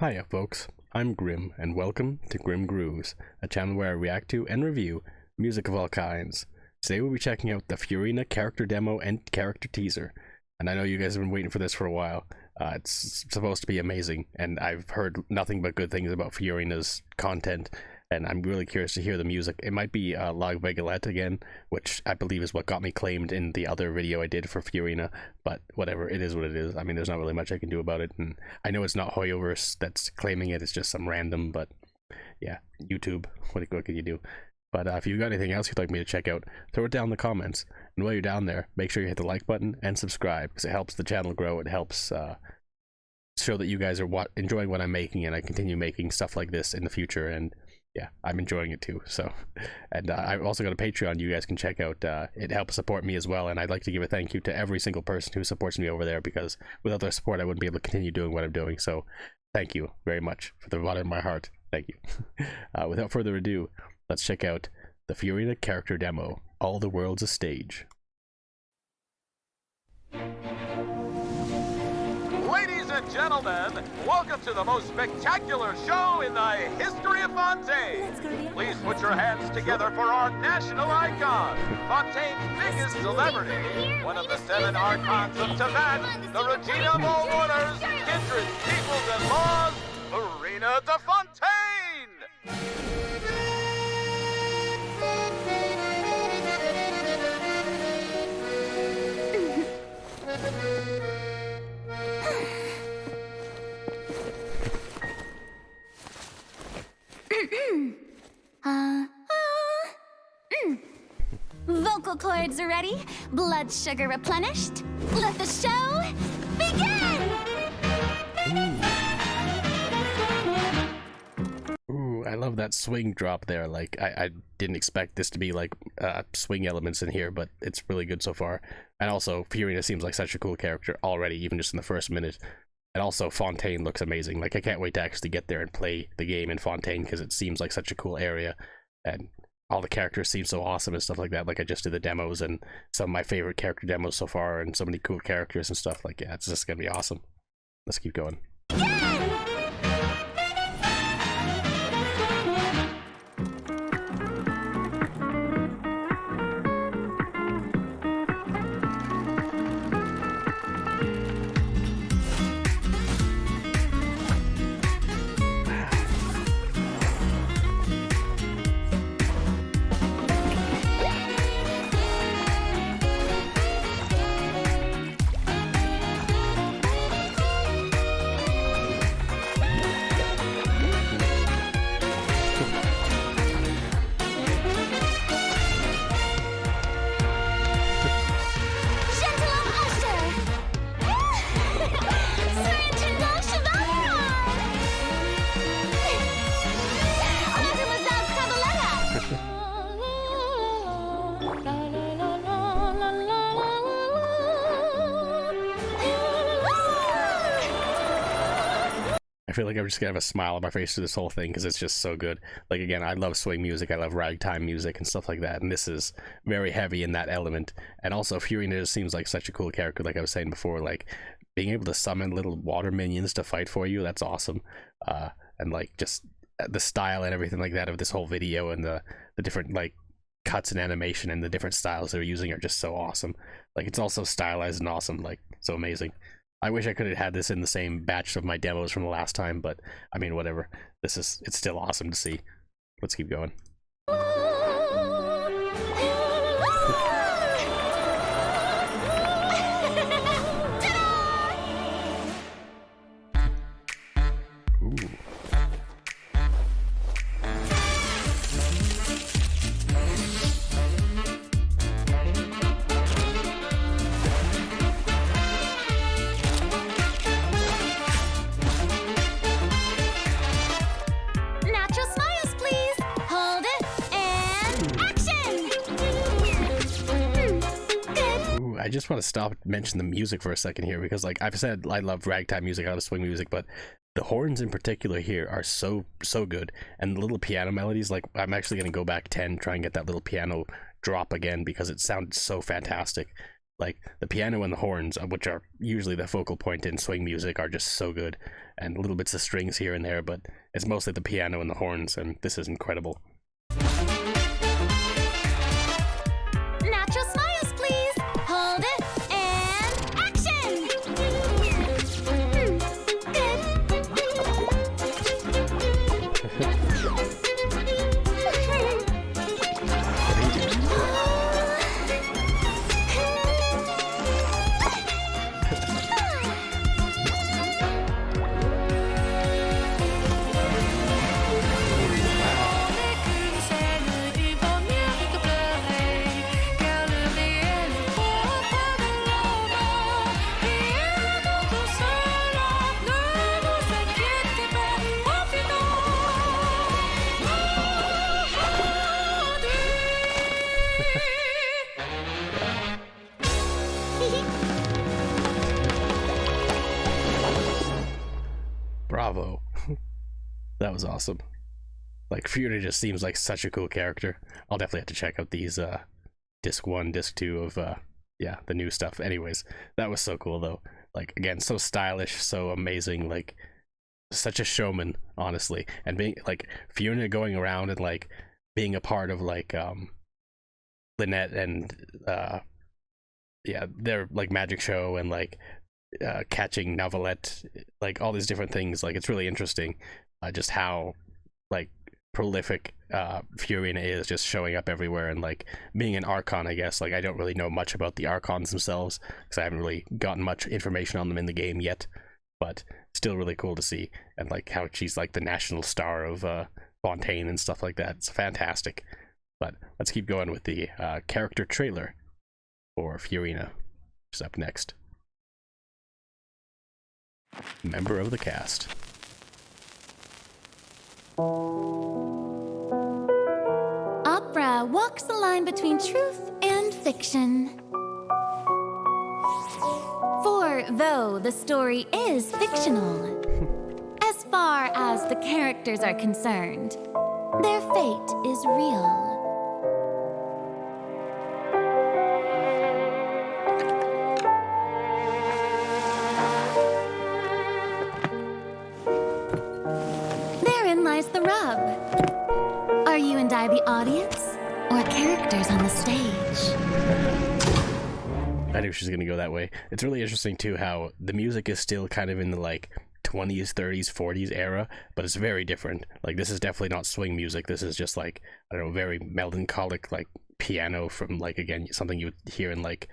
Hiya folks, I'm Grim, and welcome to Grim Grooves, a channel where I react to and review music of all kinds. Today we'll be checking out the Furina character demo and character teaser, and I know you guys have been waiting for this for a while. It's supposed to be amazing, and I've heard nothing but good things about Furina's content, and I'm really curious to hear the music. It might be La Begalette again, which I believe is what got me claimed in the other video I did for Furina, but whatever, it is what it is. I mean, there's not really much I can do about it, and I know it's not Hoyoverse that's claiming it, it's just some random, but yeah, YouTube, what can you do? But if you've got anything else you'd like me to check out, throw it down in the comments, and while you're down there, make sure you hit the like button and subscribe, because it helps the channel grow. It helps show that you guys are enjoying what I'm making, and I continue making stuff like this in the future, and yeah, I'm enjoying it too. So, and I've also got a Patreon you guys can check out. It helps support me as well, and I'd like to give a thank you to every single person who supports me over there, because without their support I wouldn't be able to continue doing what I'm doing. So thank you very much from the bottom of my heart. Thank you. Without further ado, let's check out the Furina character demo, All the World's a Stage. Ladies and gentlemen, welcome to the most spectacular show in the history of Fontaine. Please put your hands together for our national icon, Fontaine's biggest celebrity, one of the 7 archons of Tibet, the Regina of all orders, kindreds, peoples, and laws, Furina de Fontaine! Vocal cords ready, blood sugar replenished. Let the show begin! Ooh, I love that swing drop there. Like, I didn't expect this to be like swing elements in here, but it's really good so far. And also, Furina seems like such a cool character already, even just in the first minute. And also, Fontaine looks amazing. Like, I can't wait to actually get there and play the game in Fontaine, because it seems like such a cool area. And all the characters seem so awesome and stuff like that. Like, I just did the demos, and some of my favorite character demos so far, and so many cool characters and stuff. Like, yeah, it's just gonna be awesome. Let's keep going. I feel like I'm just gonna have a smile on my face through this whole thing, because it's just so good. Like, again, I love swing music, I love ragtime music and stuff like that, and this is very heavy in that element. And also, Furina just seems like such a cool character, like I was saying before. Like, being able to summon little water minions to fight for you, that's awesome. And like, just the style and everything like that of this whole video, and the different like cuts and animation and the different styles they're using are just so awesome. Like, it's also stylized and awesome, like, so amazing. I wish I could have had this in the same batch of my demos from the last time, but I mean, whatever. It's still awesome to see. Let's keep going. Ooh. I just want to stop and mention the music for a second here, because like I've said, I love ragtime music, I love swing music, but the horns in particular here are so good, and the little piano melodies, like I'm actually going to go back 10, try and get that little piano drop again, because it sounds so fantastic. Like the piano and the horns, which are usually the focal point in swing music, are just so good. and little bits of strings here and there, but it's mostly the piano and the horns, and this is incredible. Natural smiles, please. Hold it and action. Bravo. That was awesome. Like, Furina just seems like such a cool character. I'll definitely have to check out these disc 1, disc 2 of yeah, the new stuff. Anyways, that was so cool though. Like, again, so stylish, so amazing, like such a showman, honestly. And being like Furina going around and like being a part of like Lynette and yeah, their like magic show, and like catching Novelette, like all these different things. Like, it's really interesting just how like prolific Furina is, just showing up everywhere, and like being an Archon, I guess. Like, I don't really know much about the Archons themselves because I haven't really gotten much information on them in the game yet, but still really cool to see. And like how she's like the national star of Fontaine and stuff like that. It's fantastic. But let's keep going with the character trailer for Furina, which is up next. Member of the cast. Opera walks the line between truth and fiction. For though the story is fictional, as far as the characters are concerned, their fate is real. Therein lies the rub. Are you and I the audience, or characters on the stage? I knew she was gonna go that way. It's really interesting too how the music is still kind of in the like 20s, 30s, 40s era, but it's very different. Like, this is definitely not swing music. This is just like, I don't know, very melancholic, like piano from like, again, something you would hear in like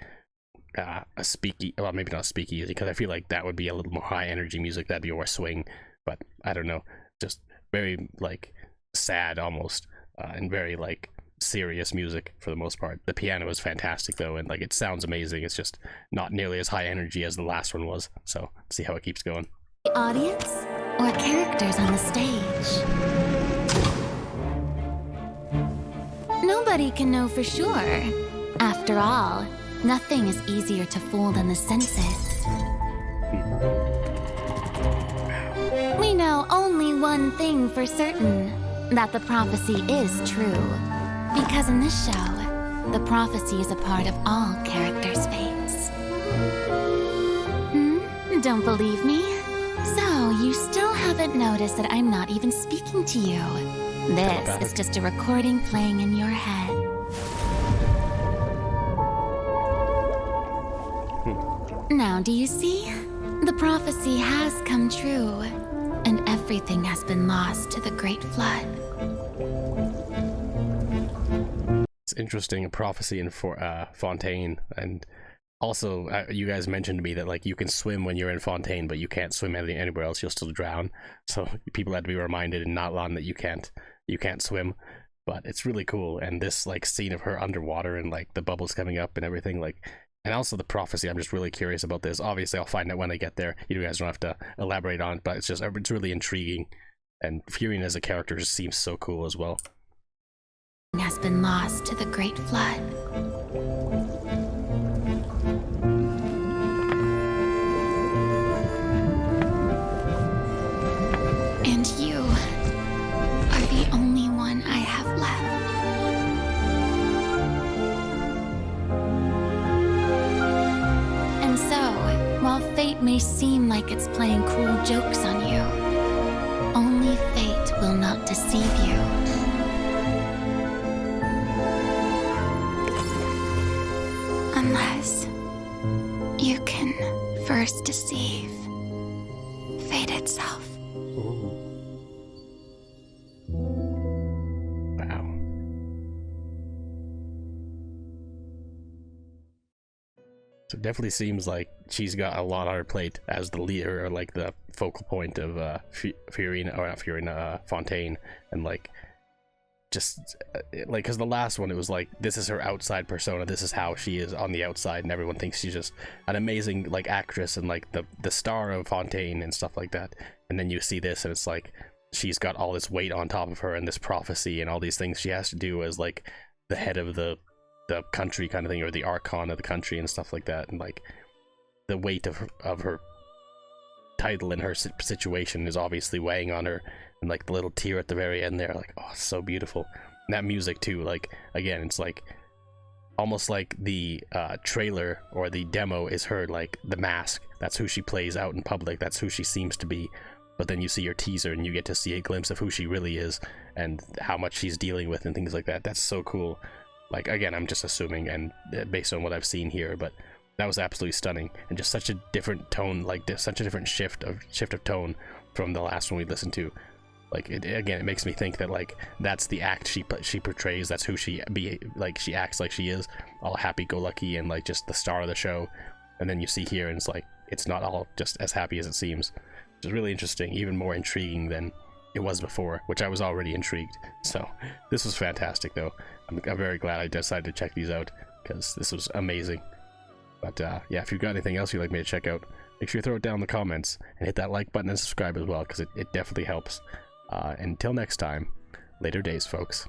a speakeasy. Well, maybe not speakeasy, because I feel like that would be a little more high energy music. That'd be more swing, but I don't know, just very like sad almost, and very like serious music for the most part. The piano is fantastic though, and like it sounds amazing. It's just not nearly as high energy as the last one was. So see how it keeps going. The audience, or characters on the stage? Nobody can know for sure. After all, nothing is easier to fool than the senses. We know only one thing for certain, that the prophecy is true. Because in this show, the prophecy is a part of all characters' fates. Don't believe me? So, you still haven't noticed that I'm not even speaking to you. This is just a recording playing in your head. Now, do you see? The prophecy has come true, and everything has been lost to the Great Flood. It's interesting, a prophecy in Fontaine, and also you guys mentioned to me that like you can swim when you're in Fontaine, but you can't swim anywhere else. You'll still drown. So people had to be reminded in not long that you can't swim. But it's really cool, and this like scene of her underwater and like the bubbles coming up and everything, like, and also the prophecy. I'm just really curious about this. Obviously, I'll find out when I get there. You guys don't have to elaborate on it, but it's really intriguing, and Furina as a character just seems so cool as well. Has been lost to the Great Flood. And you are the only one I have left. And so, while fate may may seem like it's playing cruel jokes on you, only fate will not deceive you. Unless you can first deceive fate itself. Ooh. Wow. So it definitely seems like she's got a lot on her plate as the leader, or like the focal point of Furina, or not Furina, Fontaine, and like just like, because the last one, it was like, this is her outside persona, this is how she is on the outside, and everyone thinks she's just an amazing like actress and like the star of Fontaine and stuff like that. And then you see this and it's like she's got all this weight on top of her and this prophecy and all these things she has to do as like the head of the country kind of thing, or the archon of the country and stuff like that. And like the weight of her title and her situation is obviously weighing on her. And like the little tear at the very end there, like, oh, so beautiful. And that music too, like, again, it's like almost like the trailer or the demo is her, like the mask. That's who she plays out in public, that's who she seems to be. But then you see your teaser and you get to see a glimpse of who she really is and how much she's dealing with and things like that. That's so cool. Like, again, I'm just assuming and based on what I've seen here, but that was absolutely stunning, and just such a different tone, like such a different shift of tone from the last one we listened to. Like, it makes me think that like that's the act she portrays. That's who she she acts like she is, all happy-go-lucky and like just the star of the show. And then you see here and it's like it's not all just as happy as it seems, which is really interesting, even more intriguing than it was before, which I was already intrigued. So this was fantastic, though. I'm very glad I decided to check these out because this was amazing. But yeah, if you've got anything else you'd like me to check out, make sure you throw it down in the comments and hit that like button and subscribe as well, because it definitely helps. Until next time, later days, folks.